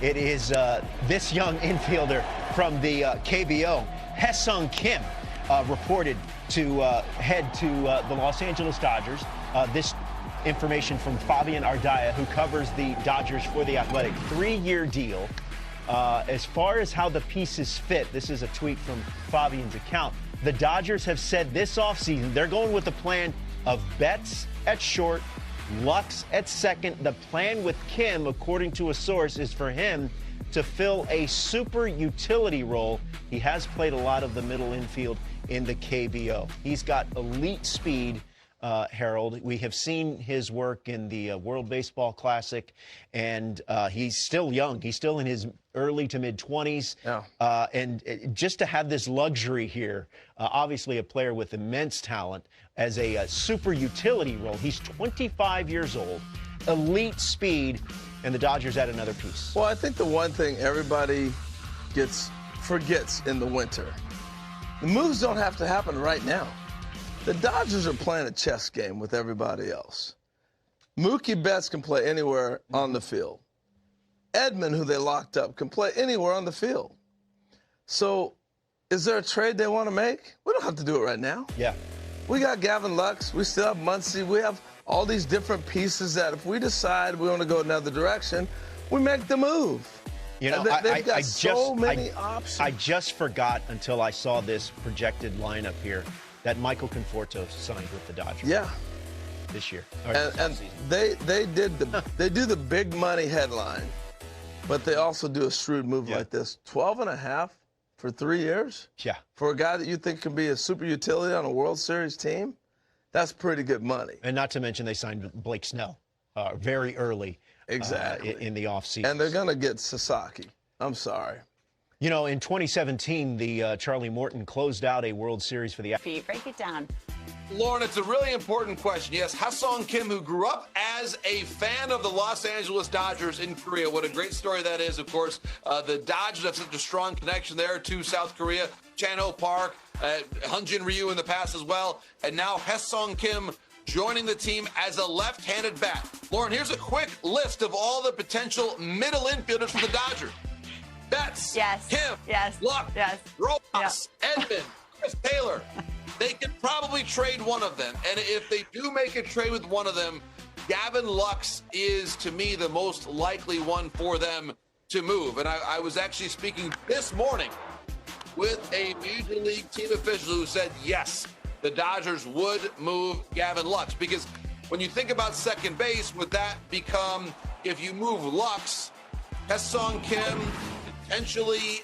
It is this young infielder from the KBO, Hyun Soo Kim, reported to head to the Los Angeles Dodgers. This information from Fabian Ardaya, who covers the Dodgers for The Athletic. 3-year deal. As far as how the pieces fit, this is a tweet from Fabian's account. The Dodgers have said this offseason they're going with a plan of Betts at short, Lux at second. The plan with Kim, according to a source, is for him to fill a super utility role. He has played a lot of the middle infield in the KBO. He's got elite speed, Harold. We have seen his work in the World Baseball Classic, and he's still young. He's still in his early to mid-20s. Yeah. And just to have this luxury here, obviously a player with immense talent, as a super utility role. He's 25 years old, elite speed, and the Dodgers add another piece. Well, I think the one thing everybody forgets in the winter, the moves don't have to happen right now. The Dodgers are playing a chess game with everybody else. Mookie Betts can play anywhere on the field. Edman, who they locked up, can play anywhere on the field. So is there a trade they want to make? We don't have to do it right now. Yeah. We got Gavin Lux. We still have Muncy. We have all these different pieces that if we decide we want to go another direction, we make the move. You know, they've got so many options. I just forgot until I saw this projected lineup here that Michael Conforto signed with the Dodgers. Yeah. This year. And they do the big money headline, but they also do a shrewd move like this. 12.5 for 3 years? Yeah. For a guy that you think can be a super utility on a World Series team? That's pretty good money. And not to mention they signed Blake Snell very early in the offseason. And they're going to get Sasaki. I'm sorry. You know, in 2017, the Charlie Morton closed out a World Series for the... Break it down. Lauren, it's a really important question. Yes, Hyun Soo Kim, who grew up as a fan of the Los Angeles Dodgers in Korea. What a great story that is, of course. The Dodgers have such a strong connection there to South Korea. Chan-ho Park, Hyunjin Ryu in the past as well. And now Hyun Soo Kim joining the team as a left-handed bat. Lauren, here's a quick list of all the potential middle infielders for the Dodgers. Betts, yes, Kim, yes, Lux, yes, Rojas, Edman, Chris Taylor. They can probably trade one of them. And if they do make a trade with one of them, Gavin Lux is, to me, the most likely one for them to move. And I was actually speaking this morning with a Major League team official who said, yes, the Dodgers would move Gavin Lux. Because when you think about second base, would that become, if you move Lux, Hyun Soo Kim, potentially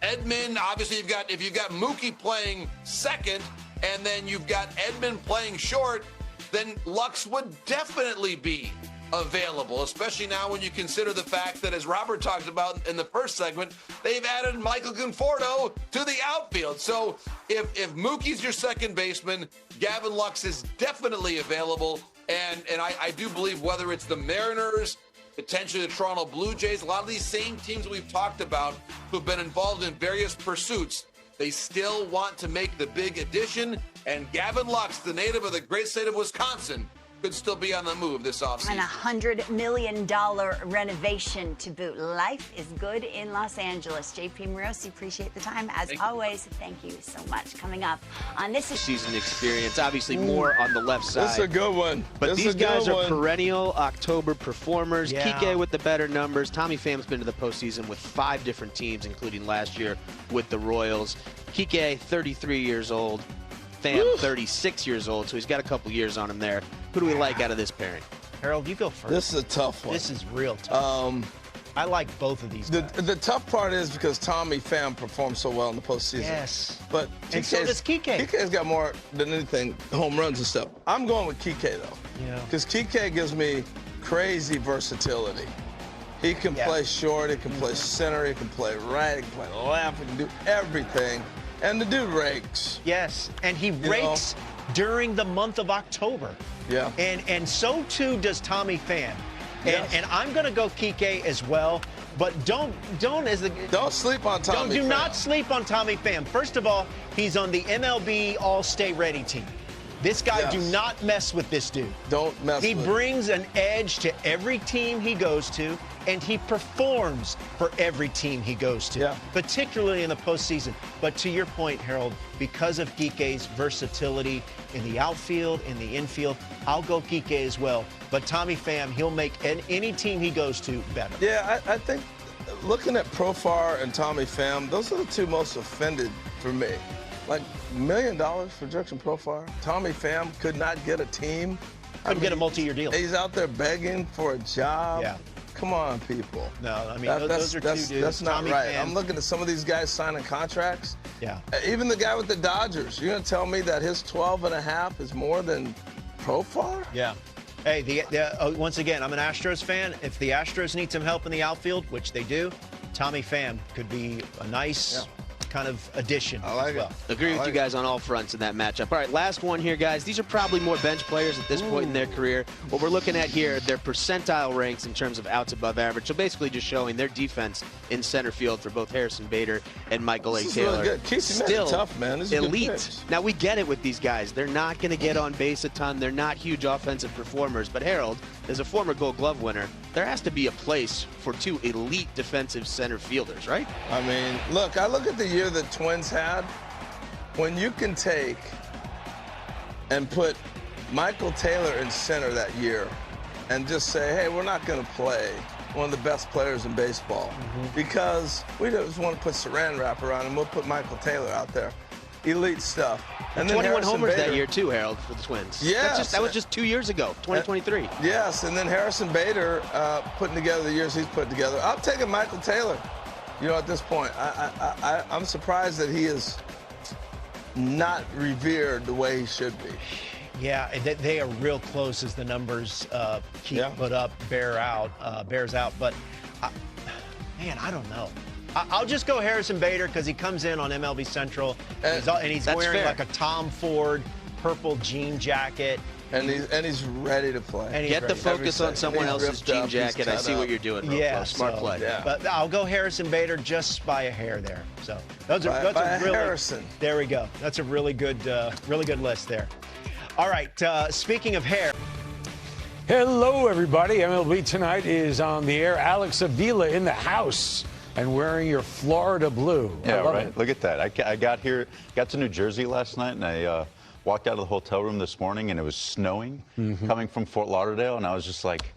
Edman? Obviously, if you've got Mookie playing second, and then you've got Edman playing short, then Lux would definitely be available, especially now when you consider the fact that, as Robert talked about in the first segment, they've added Michael Conforto to the outfield. So if Mookie's your second baseman, Gavin Lux is definitely available. And I do believe whether it's the Mariners, potentially the Toronto Blue Jays, a lot of these same teams we've talked about who've been involved in various pursuits, they still want to make the big addition. And Gavin Lux, the native of the great state of Wisconsin, could still be on the move this offseason. And a $100 million renovation to boot. Life is good in Los Angeles. JP Morosi, appreciate the time. As always, thank you so much. Coming up on this season experience, obviously more on the left side. That's a good one. But these guys are perennial October performers. Yeah. Kike with the better numbers. Tommy Pham's been to the postseason with 5 different teams, including last year with the Royals. Kike, 33 years old. Pham, 36 years old, so he's got a couple years on him there. Who do we like out of this pairing? Harold, you go first. This is a tough one. This is real tough. I like both of these guys. The tough part is because Tommy Pham performed so well in the postseason. Yes. But and so does Kike. Kike's got more than anything, home runs and stuff. I'm going with Kike, though. Yeah. Because Kike gives me crazy versatility. He can play short, he can play center, he can play right, he can play left, he can do everything. And the dude rakes. Yes, and he rakes during the month of October. Yeah. And so too does Tommy Pham. And I'm going to go Kike as well, but don't sleep on Tommy Pham. Do not sleep on Tommy Pham. First of all, he's on the MLB All-Stay Ready team. This guy, do not mess with this dude. Don't mess with him. He brings an edge to every team he goes to. and he performs for every team he goes to, particularly in the postseason. But to your point, Harold, because of Kike's versatility in the outfield, in the infield, I'll go Kike as well. But Tommy Pham, he'll make any team he goes to better. Yeah, I think looking at Profar and Tommy Pham, those are the two most offended for me. Like $1 million for Jackson Profar. Tommy Pham could not get a team. Couldn't get a multi-year deal. He's out there begging for a job. Yeah. Come on, people. No, I mean, those are two dudes. That's not Tommy right. Pham. I'm looking at some of these guys signing contracts. Yeah. Even the guy with the Dodgers. You're going to tell me that his 12.5 is more than Profar? Yeah. Hey, once again, I'm an Astros fan. If the Astros need some help in the outfield, which they do, Tommy Pham could be a nice kind of addition. I like it. Agree with you guys on all fronts in that matchup. All right, last one here, guys. These are probably more bench players at this point in their career. What we're looking at here, their percentile ranks in terms of outs above average. So basically just showing their defense in center field for both Harrison Bader and Michael A. Taylor. Really good. Still tough, man. This is elite. Now, we get it with these guys. They're not going to get on base a ton. They're not huge offensive performers. But Harold, as a former Gold Glove winner, there has to be a place for two elite defensive center fielders, right? I mean, look, I look at the year the Twins had. When you can take and put Michael Taylor in center that year and just say, hey, we're not going to play one of the best players in baseball because we just want to put saran wrap around him. We'll put Michael Taylor out there. Elite stuff. And 21 homers that year, too, Harold, for the Twins. Yes. That was just 2 years ago, 2023. Yes, and then Harrison Bader putting together the years he's put together. I'm taking Michael Taylor. You know, at this point, I'm surprised that he is not revered the way he should be. Yeah, they are real close as the numbers keep put up, bears out. But, man, I don't know. I'll just go Harrison Bader because he comes in on MLB Central, and he's wearing like a Tom Ford purple jean jacket. And he's ready to play. Get the focus on someone else's jean jacket. I see what you're doing. Yeah, smart play. Yeah. But I'll go Harrison Bader just by a hair there. So that's a really Harrison. There we go. That's a really good list there. All right. Speaking of hair. Hello, everybody. MLB Tonight is on the air. Alex Avila in the house and wearing your Florida blue. Yeah, right. Look at that. I got to New Jersey last night, and I walked out of the hotel room this morning, and it was snowing coming from Fort Lauderdale, and I was just like,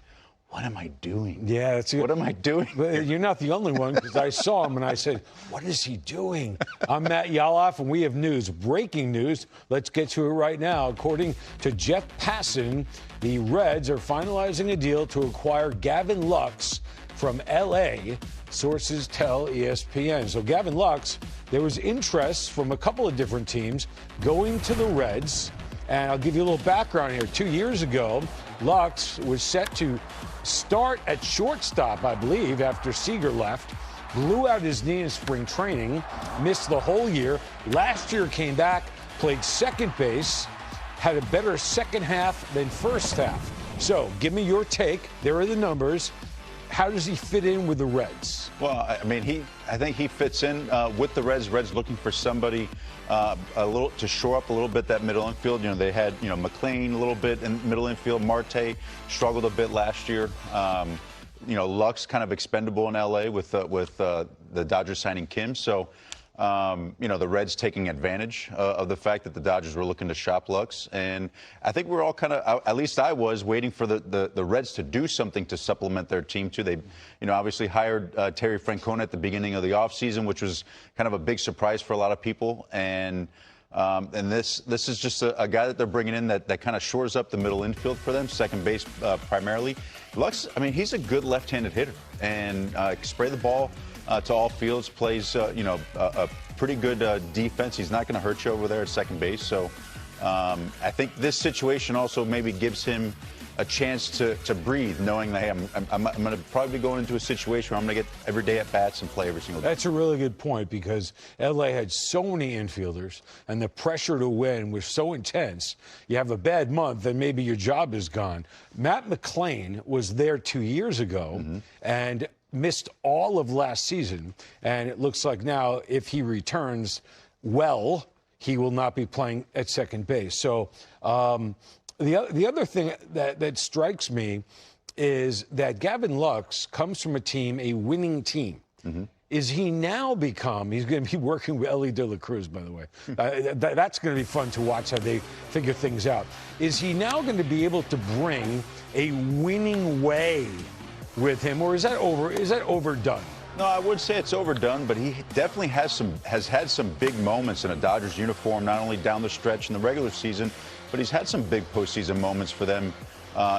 what am I doing? Yeah, that's what am I doing? But you're not the only one, because I saw him and I said, what is he doing? I'm Matt Yaloff, and we have news, breaking news. Let's get to it right now. According to Jeff Passan, the Reds are finalizing a deal to acquire Gavin Lux from L.A., sources tell ESPN. So Gavin Lux, there was interest from a couple of different teams going to the Reds. And I'll give you a little background here. 2 years ago, Lux was set to start at shortstop, I believe, after Seager left. Blew out his knee in spring training, missed the whole year. Last year came back, played second base, had a better second half than first half. So give me your take. There are the numbers. How does he fit in with the Reds? Well, I mean, I think he fits in with the Reds. Reds looking for somebody a little to shore up a little bit that middle infield. You know, they had McLean a little bit in middle infield. Marte struggled a bit last year. Lux kind of expendable in LA with the Dodgers signing Kim. So. The Reds taking advantage of the fact that the Dodgers were looking to shop Lux. And I think we're all kind of, at least I was, waiting for the Reds to do something to supplement their team, too. They, obviously hired Terry Francona at the beginning of the offseason, which was kind of a big surprise for a lot of people. And this is just a guy that they're bringing in that kind of shores up the middle infield for them, second base primarily. Lux, I mean, he's a good left-handed hitter and spray the ball to all fields, plays, a pretty good defense. He's not going to hurt you over there at second base. So I think this situation also maybe gives him a chance to breathe, knowing that, hey, I'm going to probably be going into a situation where I'm going to get every day at bats and play every single day. That's a really good point, because L.A. had so many infielders, and the pressure to win was so intense. You have a bad month, and maybe your job is gone. Matt McLean was there 2 years ago, and missed all of last season, and it looks like now if he returns well, he will not be playing at second base. So the other thing that strikes me is that Gavin Lux comes from a winning team. Is he now become, he's going to be working with Ellie De La Cruz, by the way. That's going to be fun to watch how they figure things out. Is he now going to be able to bring a winning way with him, or is that overdone? No, I would say it's overdone, but he definitely has had some big moments in a Dodgers uniform, not only down the stretch in the regular season, but he's had some big postseason moments for them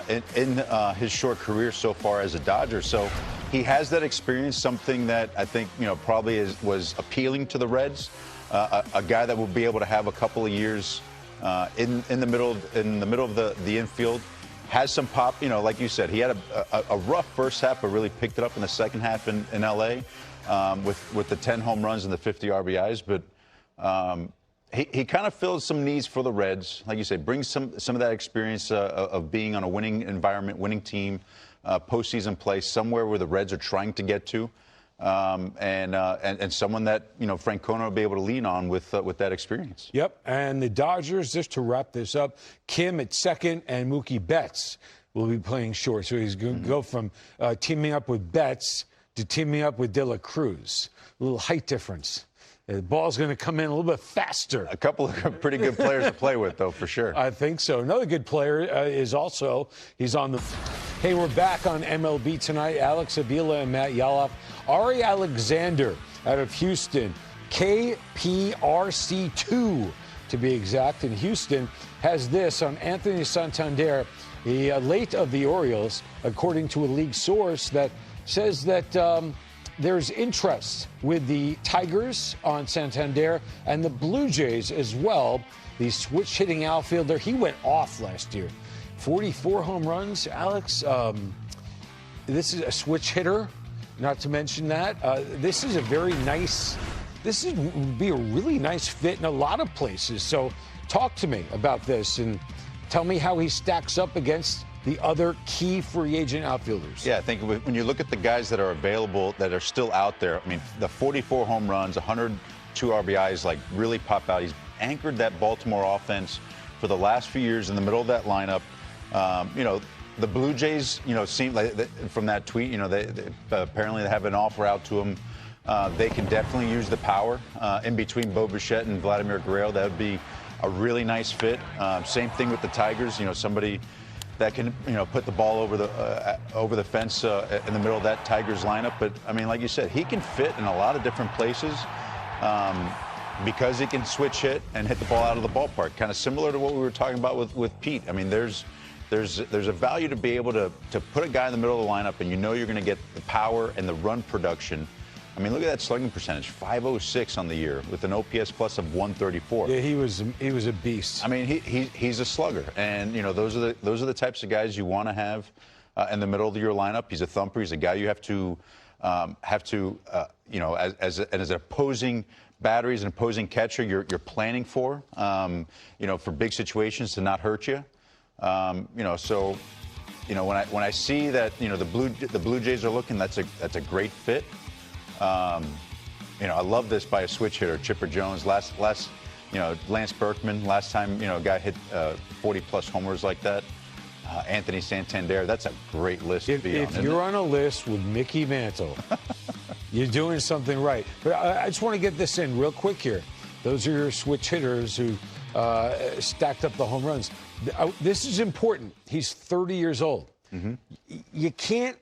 in his short career so far as a Dodger. So he has that experience, something that I think probably was appealing to the Reds. A guy that will be able to have a couple of years in the middle of the infield. Has some pop, like you said, he had a rough first half, but really picked it up in the second half in LA with the 10 home runs and the 50 RBIs. But he kind of fills some needs for the Reds. Like you say, brings some of that experience of being on a winning environment, winning team, postseason play, somewhere where the Reds are trying to get to. And someone that Francona will be able to lean on with that experience. Yep, and the Dodgers, just to wrap this up, Kim at second and Mookie Betts will be playing short. So he's going to go from teaming up with Betts to teaming up with De La Cruz. A little height difference. The ball's going to come in a little bit faster. A couple of pretty good players to play with, though, for sure. I think so. Another good player is also, he's on the... Hey, we're back on MLB tonight. Alex Avila and Matt Yaloff. Ari Alexander out of Houston. KPRC2, to be exact. And Houston has this on Anthony Santander, the late of the Orioles, according to a league source that says that... there's interest with the Tigers on Santander and the Blue Jays as well. The switch-hitting outfielder, he went off last year. 44 home runs, Alex. This is a switch hitter, not to mention that. This is a very nice, this would be a really nice fit in a lot of places. So talk to me about this and tell me how he stacks up against the other key free agent outfielders. Yeah, I think when you look at the guys that are available, that are still out there, I mean, the 44 home runs, 102 RBIs, like, really pop out. He's anchored that Baltimore offense for the last few years in the middle of that lineup. The Blue Jays, seem like, from that tweet, they apparently they have an offer out to him. They can definitely use the power in between Bo Bichette and Vladimir Guerrero. That would be a really nice fit. Same thing with the Tigers, somebody that can, put the ball over the fence in the middle of that Tigers lineup. But I mean, like you said, he can fit in a lot of different places because he can switch hit and hit the ball out of the ballpark. Kind of similar to what we were talking about with Pete. I mean, there's a value to be able to put a guy in the middle of the lineup, and you're going to get the power and the run production. I mean, look at that slugging percentage, 506 on the year with an OPS plus of 134. Yeah, he was a beast. I mean, he's a slugger, and those are the types of guys you want to have in the middle of your lineup. He's a thumper. He's a guy you have to as an opposing batter, as an opposing catcher, you're planning for for big situations to not hurt you. So when I see that the Blue Jays are looking, that's a great fit. I love this by a switch hitter, Chipper Jones. Last Lance Berkman, last time, a guy hit 40-plus homers like that. Anthony Santander, that's a great list to be on. If you're on a list with Mickey Mantle, you're doing something right. But I just want to get this in real quick here. Those are your switch hitters who stacked up the home runs. This is important. He's 30 years old. Mm-hmm. You can't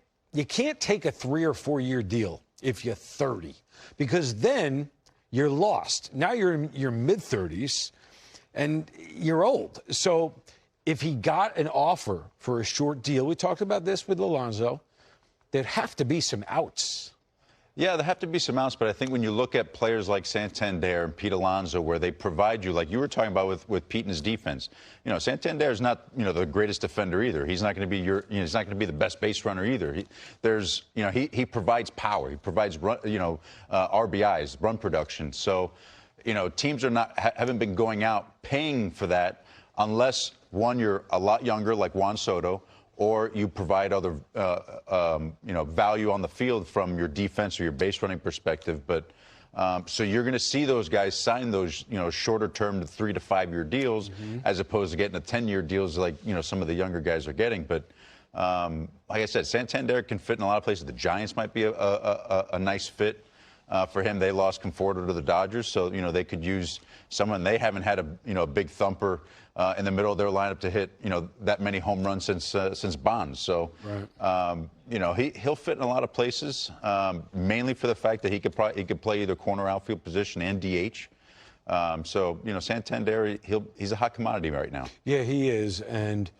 take a 3 or 4 year deal if you're 30, because then you're lost. Now you're in your mid-30s, and you're old. So if he got an offer for a short deal, we talked about this with Alonso, there'd have to be some outs. Yeah, there have to be some outs, but I think when you look at players like Santander and Pete Alonso, where they provide you, like you were talking about with Pete and his defense, Santander is not, the greatest defender either. He's not going to be he's not going to be the best base runner either. He provides power. He provides RBIs, run production. So, teams haven't been going out paying for that unless, one, you're a lot younger, like Juan Soto, or you provide other, value on the field from your defense or your base running perspective. But so you're going to see those guys sign those, shorter-term 3 to 5 year deals, as opposed to getting a 10-year deals like, some of the younger guys are getting. But Like I said, Santander can fit in a lot of places. The Giants might be a nice fit for him. They lost Conforto to the Dodgers, so they could use someone. They haven't had a big thumper in the middle of their lineup to hit that many home runs since Bonds. So he'll fit in a lot of places, mainly for the fact that he could play either corner outfield position and DH. Santander, he's a hot commodity right now. Yeah, he is. And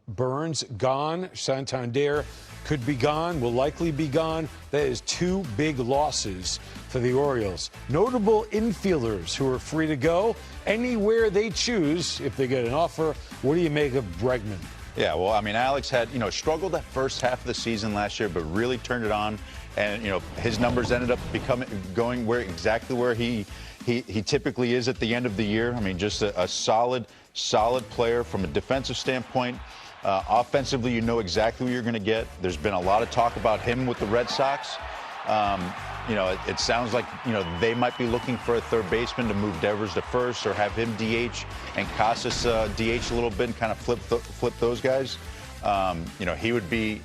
Burns gone. Santander could be gone, will likely be gone. That is two big losses for the Orioles. Notable infielders who are free to go anywhere they choose if they get an offer. What do you make of Bregman? Yeah, well, I mean, Alex had, struggled that first half of the season last year, but really turned it on. And, his numbers ended up going exactly where he typically is at the end of the year. I mean, just a solid player from a defensive standpoint. Offensively, you know exactly what you're going to get. There's been a lot of talk about him with the Red Sox. It sounds like, they might be looking for a third baseman to move Devers to first or have him DH and Casas DH a little bit and kind of flip those guys. He would be,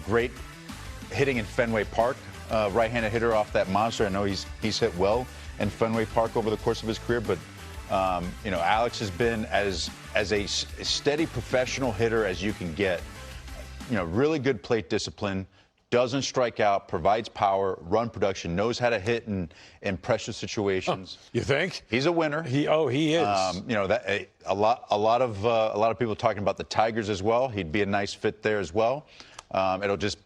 great hitting in Fenway Park. Right-handed hitter off that monster. I know he's hit well in Fenway Park over the course of his career, but Alex has been as a steady professional hitter as you can get. Really good plate discipline, doesn't strike out, provides power, run production, knows how to hit in pressure situations. You think? He's a winner. He is. A lot of people talking about the Tigers as well. He'd be a nice fit there as well. It'll just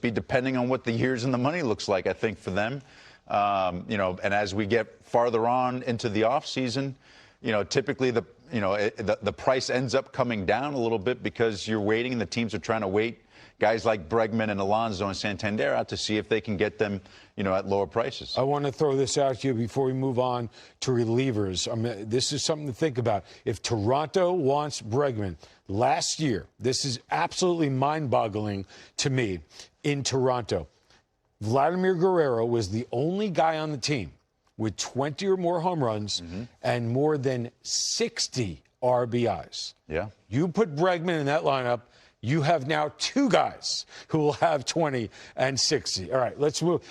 be depending on what the years and the money looks like, I think, for them. And as we get farther on into the off season, typically the price ends up coming down a little bit because you're waiting and the teams are trying to wait guys like Bregman and Alonso and Santander out to see if they can get them, at lower prices. I want to throw this out to you before we move on to relievers. This is something to think about. If Toronto wants Bregman, last year, this is absolutely mind-boggling to me, in Toronto, Vladimir Guerrero was the only guy on the team with 20 or more home runs and more than 60 RBIs. Yeah. You put Bregman in that lineup, you have now two guys who will have 20 and 60. All right, let's move.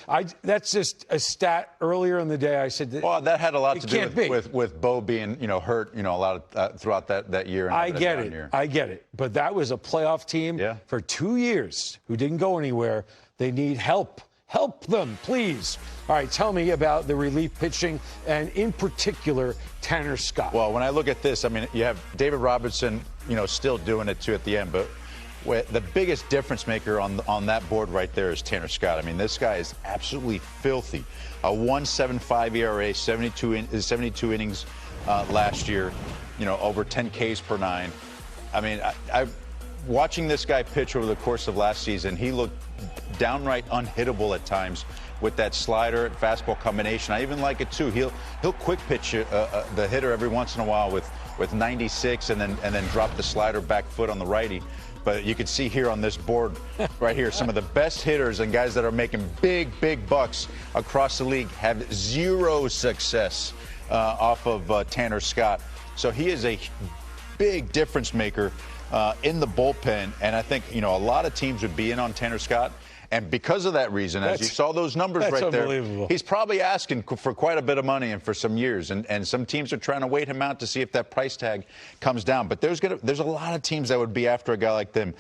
That's just a stat earlier in the day. I said that had a lot to do with Bo being, hurt, a lot of, throughout that year. And I get it. But that was a playoff team for 2 years who didn't go anywhere. They need help. Help them, please. All right, tell me about the relief pitching and, in particular, Tanner Scott. Well, when I look at this, I mean, you have David Robertson, still doing it too at the end, but the biggest difference maker on that board right there is Tanner Scott. I mean, this guy is absolutely filthy. A 1.75 ERA, 72 innings last year, over 10 Ks per nine. I mean, watching this guy pitch over the course of last season, he looked downright unhittable at times with that slider and fastball combination. I even like it too. He'll quick pitch the hitter every once in a while with 96 and then drop the slider back foot on the righty. But you can see here on this board right here, some of the best hitters and guys that are making big bucks across the league have zero success off of Tanner Scott. So he is a big difference maker in the bullpen, and I think, a lot of teams would be in on Tanner Scott. And because of that reason, as you saw those numbers right there, he's probably asking for quite a bit of money and for some years. And some teams are trying to wait him out to see if that price tag comes down. But there's a lot of teams that would be after a guy like them.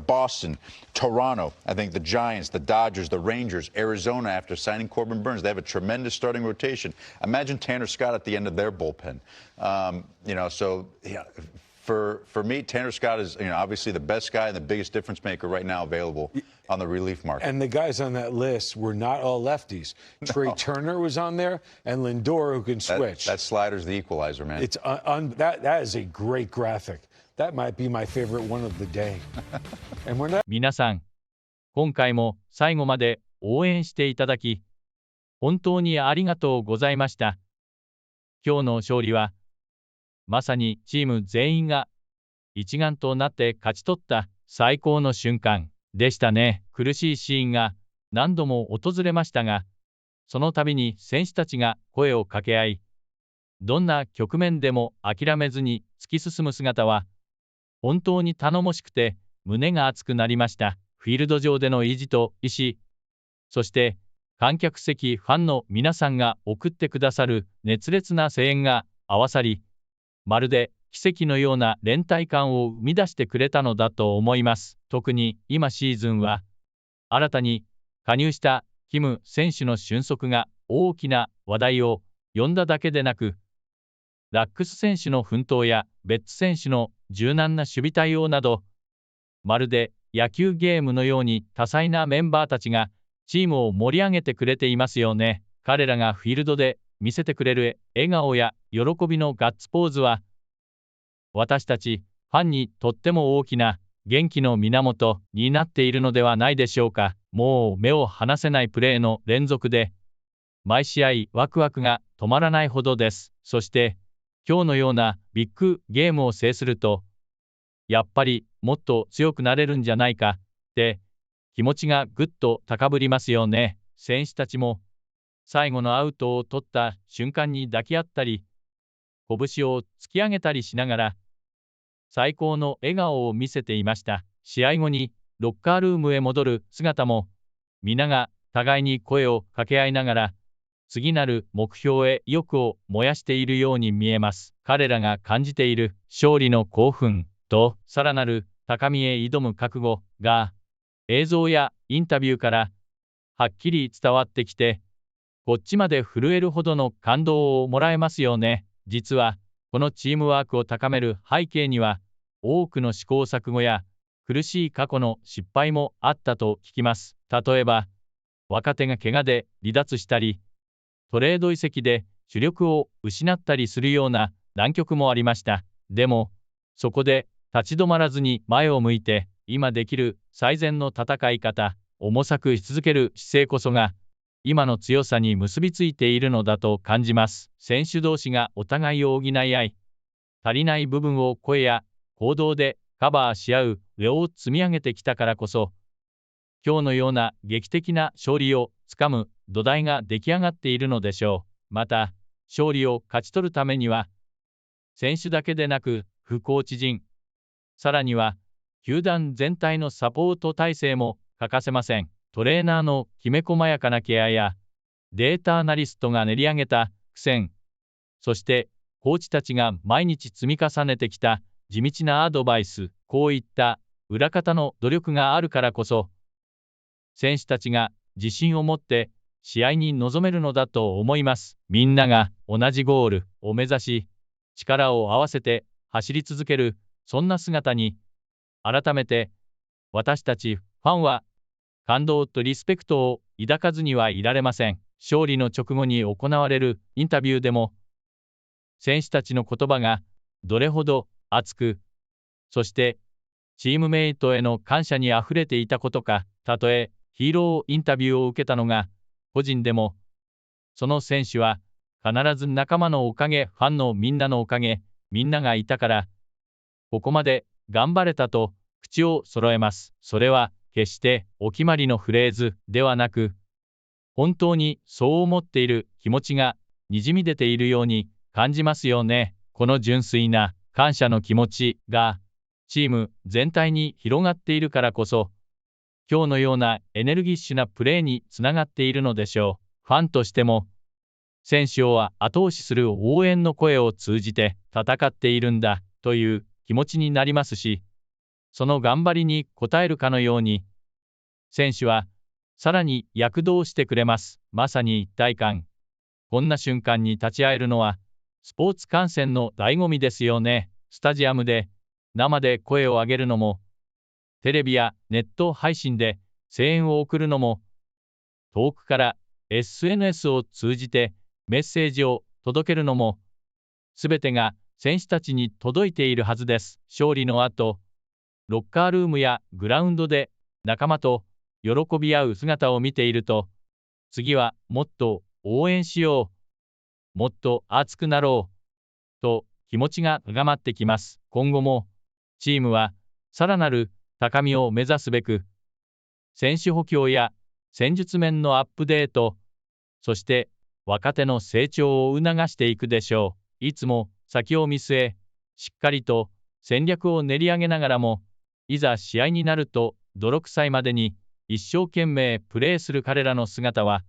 Boston, Toronto, I think the Giants, the Dodgers, the Rangers, Arizona after signing Corbin Burns. They have a tremendous starting rotation. Imagine Tanner Scott at the end of their bullpen. For me, Tanner Scott is obviously the best guy and the biggest difference maker right now available on the relief market. And the guys on that list were not all lefties. No. Trey Turner was on there, and Lindor, who can switch. That slider's the equalizer, man. It's that is a great graphic. That might be my favorite one of the day. And we're not. 皆さん、今回も最後まで応援していただき、本当にありがとうございました。今日の勝利は、まさにチーム全員が一丸となって勝ち取った最高の瞬間でしたね。苦しいシーンが何度も訪れましたが、その度に選手たちが声を掛け合い、どんな局面でも諦めずに突き進む姿は本当に頼もしくて胸が熱くなりました。フィールド上での意地と意志、そして観客席ファンの皆さんが送ってくださる熱烈な声援が合わさり、まるで奇跡のような連帯感を生み出してくれたのだと思います。特に今シーズンは、新たに加入したキム選手の俊足が大きな話題を呼んだだけでなく、ラックス選手の奮闘やベッツ選手の柔軟な守備対応など、まるで野球ゲームのように多彩なメンバーたちがチームを盛り上げてくれていますよね。彼らがフィールドで見せてくれる笑顔や喜びのガッツポーズは、私たちファンにとっても大きな元気の源になっているのではないでしょうか。もう目を離せないプレーの連続で、毎試合ワクワクが止まらないほどです。そして、今日のようなビッグゲームを制すると、やっぱりもっと強くなれるんじゃないかって気持ちがぐっと高ぶりますよね。選手たちも最後のアウトを取った瞬間に抱き合ったり、拳を突き上げたりしながら、最高の笑顔を見せていました。試合後にロッカールームへ戻る姿も、皆が互いに声を掛け合いながら、次なる目標へ意欲を燃やしているように見えます。彼らが感じている勝利の興奮と、さらなる高みへ挑む覚悟が、映像やインタビューからはっきり伝わってきて、こっちまで震えるほどの感動をもらえますよね。実は、このチームワークを高める背景には、多くの試行錯誤や苦しい過去の失敗もあったと聞きます。例えば、若手が怪我で離脱したり、トレード移籍で主力を失ったりするような難局もありました。でも、そこで立ち止まらずに前を向いて、今できる最善の戦い方を模索し続ける姿勢こそが、今の強さに結びついているのだと感じます。選手同士がお互いを補い合い、足りない部分を声や行動でカバーし合う上を積み上げてきたからこそ、今日のような劇的な勝利をつかむ土台が出来上がっているのでしょう。また、勝利を勝ち取るためには、選手だけでなく、副コーチ陣、さらには、球団全体のサポート体制も欠かせません。トレーナーのきめ細やかなケアや、データアナリストが練り上げた苦戦、そしてコーチたちが毎日積み重ねてきた地道なアドバイス、こういった裏方の努力があるからこそ、選手たちが自信を持って試合に臨めるのだと思います。みんなが同じゴールを目指し、力を合わせて走り続ける、そんな姿に、改めて私たちファンは感動とリスペクトを抱かずにはいられません。勝利の直後に行われるインタビューでも、選手たちの言葉がどれほど熱く、そしてチームメイトへの感謝にあふれていたことか。たとえヒーローインタビューを受けたのが個人でも、その選手は必ず仲間のおかげ、ファンのみんなのおかげ、みんながいたからここまで頑張れたと口を揃えます。それは決してお決まりのフレーズではなく、本当にそう思っている気持ちがにじみ出ているように感じますよね。この純粋な感謝の気持ちがチーム全体に広がっているからこそ、今日のようなエネルギッシュなプレーにつながっているのでしょう。ファンとしても、選手を後押しする応援の声を通じて戦っているんだという気持ちになりますし、その頑張りに応えるかのように、選手はさらに躍動してくれます。まさに一体感。こんな瞬間に立ち会えるのは、スポーツ観戦の醍醐味ですよね。スタジアムで生で声を上げるのも、テレビやネット配信で声援を送るのも、遠くから SNS を通じてメッセージを届けるのも、すべてが選手たちに届いているはずです。勝利の後、ロッカールームやグラウンドで仲間と喜び合う姿を見ていると、次はもっと応援しよう、もっと熱くなろう、と気持ちが高まってきます。今後もチームはさらなる高みを目指すべく、選手補強や戦術面のアップデート、そして若手の成長を促していくでしょう。いつも先を見据え、しっかりと戦略を練り上げながらも、いざ試合になると泥臭いまでに一生懸命プレーする彼らの姿は、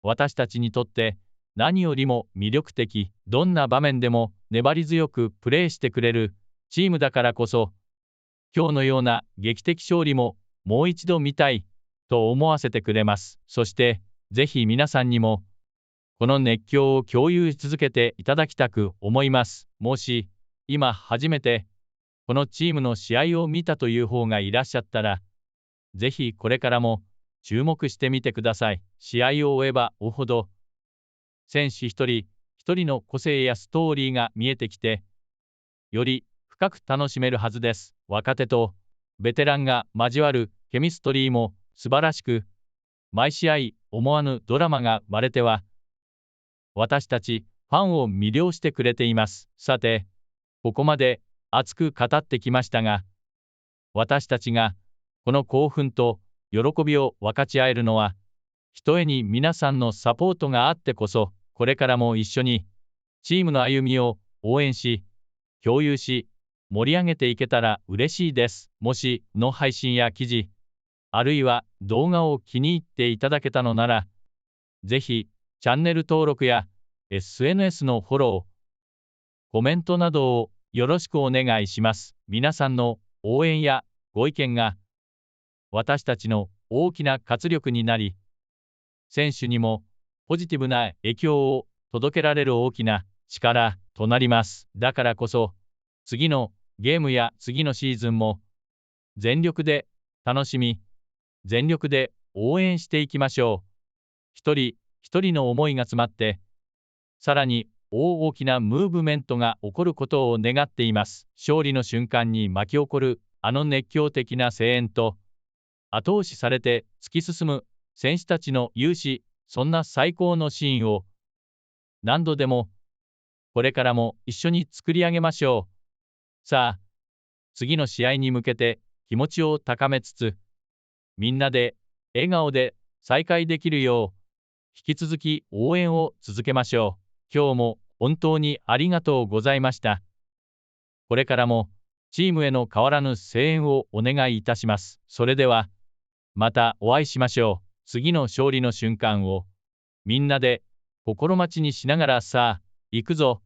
私たちにとって何よりも魅力的。どんな場面でも粘り強くプレーしてくれるチームだからこそ、今日のような劇的勝利ももう一度見たいと思わせてくれます。そして、ぜひ皆さんにもこの熱狂を共有し続けていただきたく思います。もし今初めてこのチームの試合を見たという方がいらっしゃったら、ぜひこれからも注目してみてください。試合を追えば追うほど、選手一人一人の個性やストーリーが見えてきて、より深く楽しめるはずです。若手とベテランが交わるケミストリーも素晴らしく、毎試合思わぬドラマが生まれては、私たちファンを魅了してくれています。さて、ここまで熱く語ってきましたが、私たちがこの興奮と喜びを分かち合えるのは、ひとえに皆さんのサポートがあってこそ、これからも一緒にチームの歩みを応援し、共有し、盛り上げていけたら嬉しいです。もしの配信や記事、あるいは動画を気に入っていただけたのなら、ぜひチャンネル登録や SNS のフォロー、コメントなどをよろしくお願いします。皆さんの応援やご意見が私たちの大きな活力になり、選手にもポジティブな影響を届けられる大きな力となります。だからこそ、次のゲームや次のシーズンも全力で楽しみ、全力で応援していきましょう。一人一人の思いが詰まって、さらに大きなムーブメントが起こることを願っています。勝利の瞬間に巻き起こるあの熱狂的な声援と、後押しされて突き進む選手たちの勇姿、そんな最高のシーンを何度でもこれからも一緒に作り上げましょう。さあ、次の試合に向けて気持ちを高めつつ、みんなで笑顔で再会できるよう、引き続き応援を続けましょう。今日も本当にありがとうございました。これからもチームへの変わらぬ声援をお願いいたします。それでは、またお会いしましょう。次の勝利の瞬間をみんなで心待ちにしながら、さあ、行くぞ。